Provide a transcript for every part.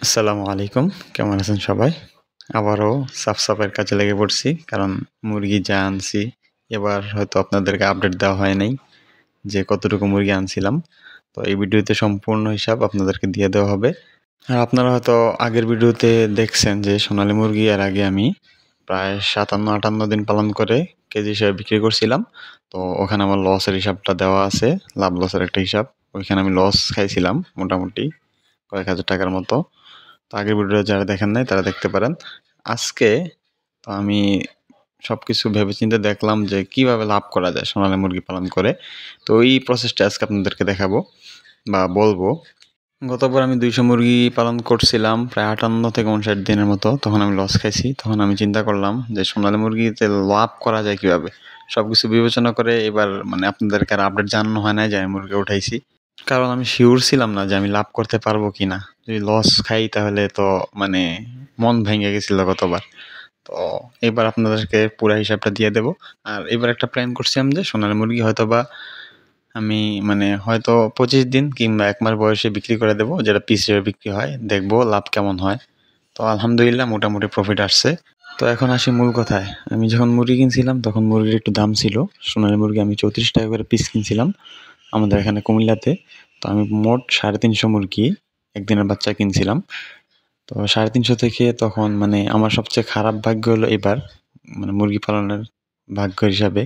আসসালামু আলাইকুম। কেমন আছেন সবাই? আবারও সাফ-সাফাইয়ের কাজে লেগে পড়ছি। কারণ মুরগি যা আনছি, এবার হয়তো আপনাদেরকে আপডেট দেওয়া হয় নাই যে কতটুকু মুরগি আনছিলাম। তো এই ভিডিওতে সম্পূর্ণ হিসাব আপনাদেরকে দিয়ে দেওয়া হবে। আর আপনারা হয়তো আগের ভিডিওতে দেখছেন যে সোনালী মুরগি এর আগে আমি প্রায় ৫৭-৫৮ দিন পালন করে কেজি হিসেবে বিক্রি করছিলাম। তো ওখানে আমার লসের হিসাবটা দেওয়া আছে। লাভ লসের একটা হিসাব। ওইখানে আমি লস খাইছিলাম মোটামুটি কয়েক হাজার টাকার মতো। তো আগের ভিডিওটা যারা দেখেন নাই তারা দেখতে পারেন। আজকে তো আমি সবকিছু ভেবেচিন্তে দেখলাম যে কিভাবে লাভ করা যায় সোনালী মুরগি পালন করে। তো ওই প্রসেসটা আজকে আপনাদেরকে দেখাবো বা বলবো। গতবার আমি ২০০ মুরগি পালন করছিলাম প্রায় ৫৮ থেকে ৫৯ দিনের মতো। তখন আমি লস খাইছি। তখন আমি চিন্তা করলাম যে সোনালী মুরগিতে লাভ করা যায় কিভাবে? সবকিছু বিবেচনা করে এবার মানে আপনাদেরকে আর আপডেট জানানো হয় নাই যে আমি মুরগি উঠাইছি। কারণ আমি শিওর ছিলাম না যে আমি লাভ করতে পারবো কিনা। যদি লস খাই তাহলে তো মানে মন ভেঙে গেছিল গতবার। তো এবার আপনাদেরকে পুরা হিসাবটা দিয়ে দেব। আর এবার একটা প্ল্যান করছি আমি যে সোনালী মুরগি হয়তোবা আমি মানে হয়তো ২৫ দিন কিংবা ১ মাস বয়সে বিক্রি করে দেব, যেটা পিস হিসেবে বিক্রি হয়। দেখবো লাভ কেমন হয়। তো আলহামদুলিল্লাহ মোটামুটি প্রফিট আসছে। তো এখন আসি মূল কথায়। আমি যখন মুরগি কিনছিলাম তখন মুরগির একটু দাম ছিল। সোনালী মুরগি আমি ৩৪ টাকা করে পিস কিনছিলাম আমাদের এখানে কুমিল্লাতে। তো আমি মোট ৩৫০ মুরগি একদিনের বাচ্চা কিনছিলাম। তো ৩৫০ থেকে তখন মানে আমার সবচেয়ে খারাপ ভাগ্য হলো এবার মানে মুরগি পালনের ভাগ্য হিসাবে।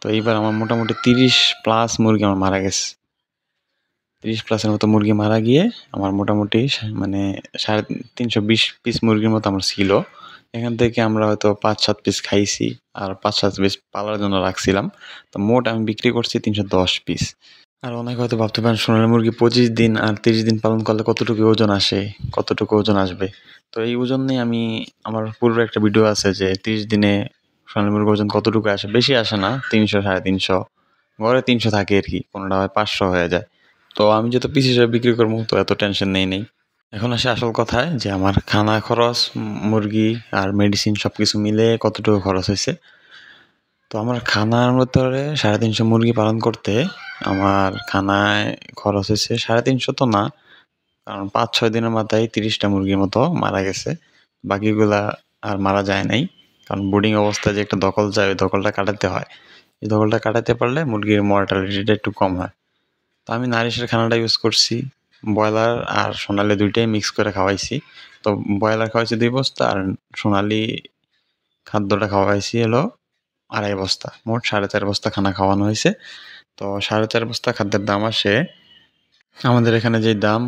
তো এইবার আমার মোটামুটি ৩০+ মুরগি আমার মারা গেছে। ৩০+ এর মতো মুরগি মারা গিয়ে আমার মোটামুটি মানে ৩২০ পিস মুরগির মতো আমার ছিল। এখান থেকে আমরা হয়তো ৫-৭ পিস খাইছি আর ৫-৭ পিস পালার জন্য রাখছিলাম। তো মোট আমি বিক্রি করছি ৩১০ পিস। আর অনেকে হয়তো ভাবতে পারেন সোনালী মুরগি ২৫ দিন আর ৩০ দিন পালন করলে কতটুকু ওজন আসে, কতটুকু ওজন আসবে। তো এই ওজন নিয়ে আমি আমার পূর্বে একটা ভিডিও আছে যে ৩০ দিনে সোনালী মুরগির ওজন কতটুকু আসে। বেশি আসে না, ৩০০ ৩৫০ গড়ে ৩০০ থাকে আর কি, কোনোটা হয় ৫০০ হয়ে যায়। তো আমি যেহেতু পিস হিসেবে বিক্রি করবো তো এত টেনশন নেই। এখন আসি আসল কথায় যে আমার খানা খরচ, মুরগি আর মেডিসিন সব কিছু মিলে কতটুকু খরচ হয়েছে। তো আমার খানার ভিতরে ৩৫০ মুরগি পালন করতে আমার খানায় খরচ হয়েছে ৩৫০ তো না, কারণ ৫-৬ দিনের মাথায় ৩০টা মুরগির মতো মারা গেছে। বাকিগুলা আর মারা যায় নাই, কারণ ব্রুডিং অবস্থায় যে একটা দখল যায় ওই দখলটা কাটাতে হয়। এই দখলটা কাটাতে পারলে মুরগির মর্টালিটিটা একটু কম হয়। তো আমি নারিশের খানাটা ইউজ করছি, ব্রয়লার আর সোনালি দুইটাই মিক্স করে খাওয়াইছি। তো ব্রয়লার খাওয়াইছি ২ বস্তা আর সোনালি খাদ্যটা খাওয়াইছি হলো ২.৫ বস্তা। মোট ৪.৫ বস্তা খানা খাওয়ানো হয়েছে। তো ৪.৫ বস্তা খাদ্যের দাম আসে আমাদের এখানে যেই দাম,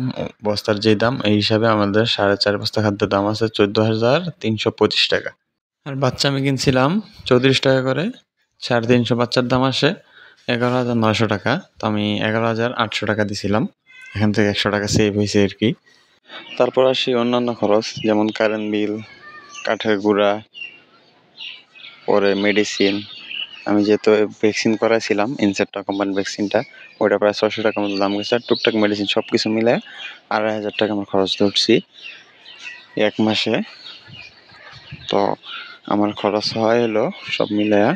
বস্তার যেই দাম এই হিসাবে আমাদের ৪.৫ বস্তা খাদ্যের দাম আছে ১৪,৩২৫ টাকা। আর বাচ্চা আমি কিনছিলাম ৩৪ টাকা করে। ৩৫০ বাচ্চার দাম আসে ১১,৯০০ টাকা। তো আমি ১১,৮০০ টাকা দিছিলাম। এখান থেকে ১০০ টাকা সেভ হয়েছে আর কি। তারপর আসি অন্যান্য খরচ, যেমন কারেন্ট বিল, কাঠের গুঁড়া, পরে মেডিসিন। আমি যেহেতু ভ্যাকসিন করাইছিলাম ইনসেপ্টা কোম্পানির ভ্যাকসিনটা, ওইটা প্রায় ৬০০ টাকার মতো দাম গেছে। আর টুকটাক মেডিসিন সব কিছু মিলে ২৫০০ টাকা আমার খরচ ধরছি ১ মাসে। তো আমার খরচ হয় হলো সব মিলায়া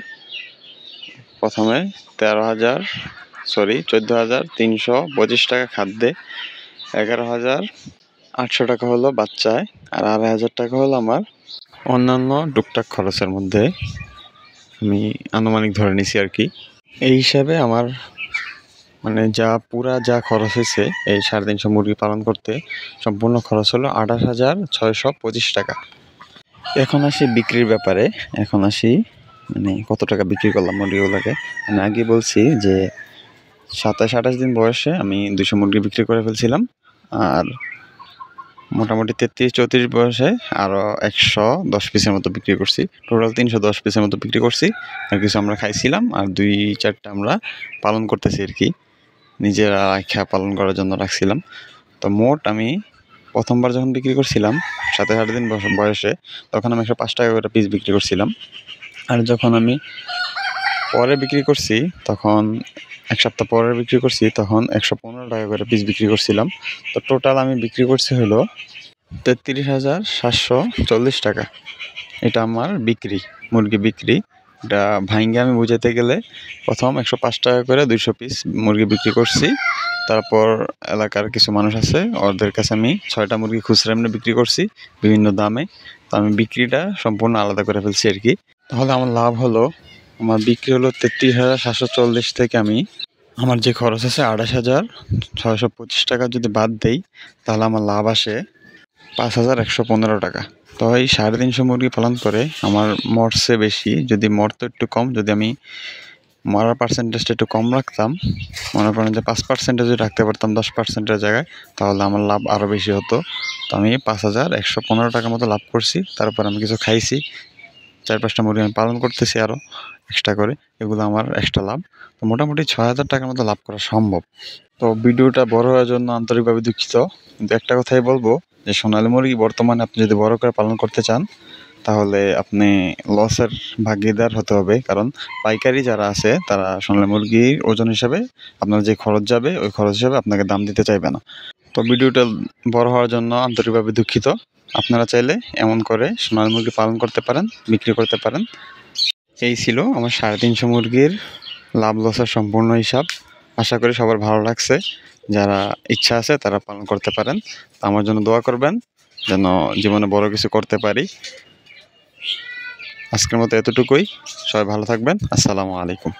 প্রথমে ১৪,৩২৫ টাকা খাদ্যে, ১১,৮০০ টাকা হলো বাচ্চায়, আর ২৫০০ টাকা হলো আমার অন্যান্য টুকটাক খরচের মধ্যে আমি আনুমানিক ধরে নিছি আর কি। এই হিসাবে আমার মানে যা খরচ হয়েছে এই ৩৫০ মুরগি পালন করতে, সম্পূর্ণ খরচ হলো ২৮,৬২৫ টাকা। এখন আসি বিক্রির ব্যাপারে। এখন আসি মানে কত টাকা বিক্রি করলাম মুরগিগুলোকে। আমি আগে বলছি যে ২৭-২৮ দিন বয়সে আমি ২০০ মুরগি বিক্রি করে ফেলছিলাম। আর মোটামুটি ৩৩-৩৪ বয়সে আরও ১১০ পিসের মতো বিক্রি করছি। টোটাল ৩১০ পিসের মতো বিক্রি করছি। আর কিছু আমরা খাইছিলাম আর ২-৪টা আমরা পালন করতেছি আর কি, নিজেরা পালন করার জন্য রাখছিলাম। তো মোট আমি প্রথমবার যখন বিক্রি করছিলাম ২৭-২৮ দিন বয়সে, তখন আমি ১০৫ টাকা করে পিস বিক্রি করছিলাম। আর যখন আমি পরে বিক্রি করছি তখন ১ সপ্তাহ পরে বিক্রি করছি তখন ১১৫ টাকা করে পিস বিক্রি করছিলাম। তো টোটাল আমি বিক্রি করছি হলো ৩৩,৭৪০ টাকা। এটা আমার বিক্রি, মুরগি বিক্রি। এটা ভাঙ্গে আমি বুঝাতে গেলে প্রথম 105 টাকা করে 200 পিস মুরগি বিক্রি করছি। তারপর এলাকার কিছু মানুষ আছে, ওদের কাছে আমি 6টা মুরগি খুচরা এমনি বিক্রি করছি বিভিন্ন দামে। তো আমি বিক্রিটা সম্পূর্ণ আলাদা করে ফেলছি আর কি। তাহলে আমার লাভ হলো, আমার বিক্রি হলো 33,740 থেকে আমি আমার যে খরচ আছে 28,625 টাকা যদি বাদ দেই, তাহলে আমার লাভ আসে 5,115 টাকা। তো এই 350 মুরগি পালন করে আমার মরছে বেশি, যদি মরতো একটু কম, যদি আমি মরার পার্সেন্টেজটা একটু কম রাখতাম, মনে করেন যে 5% যদি রাখতে পারতাম 10%-এর জায়গায়, তাহলে আমার লাভ আরও বেশি হতো। তো আমি 5,115 টাকার মতো লাভ করছি। তারপর আমি কিছু খাইছি, 4-5টা মুরগি আমি পালন করতেছি আরও এক্সট্রা করে, এগুলো আমার এক্সট্রা লাভ। তো মোটামুটি 6,000 টাকার মতো লাভ করা সম্ভব। তো ভিডিওটা বড় হওয়ার জন্য আন্তরিকভাবে দুঃখিত, কিন্তু একটা কথাই বলবো যে সোনালী মুরগি বর্তমানে আপনি যদি বড় করে পালন করতে চান, তাহলে আপনি লসের ভাগীদার হতে হবে। কারণ পাইকারি যারা আছে তারা সোনালী মুরগির ওজন হিসাবে আপনার যে খরচ যাবে, ওই খরচ হিসাবে আপনাকে দাম দিতে চাইবে না। তো ভিডিওটা বড় হওয়ার জন্য আন্তরিকভাবে দুঃখিত। আপনারা চাইলে এমন করে সোনালী মুরগি পালন করতে পারেন, বিক্রি করতে পারেন। এই ছিল আমার 350 মুরগির লাভ লসের সম্পূর্ণ হিসাব। আশা করি সবার ভালো লাগছে। যারা ইচ্ছা আছে তারা পালন করতে পারেন। আমার জন্য দোয়া করবেন যেন জীবনে বড় কিছু করতে পারি। আজকের মতো এতটুকুই। সবাই ভালো থাকবেন। আসসালামু আলাইকুম।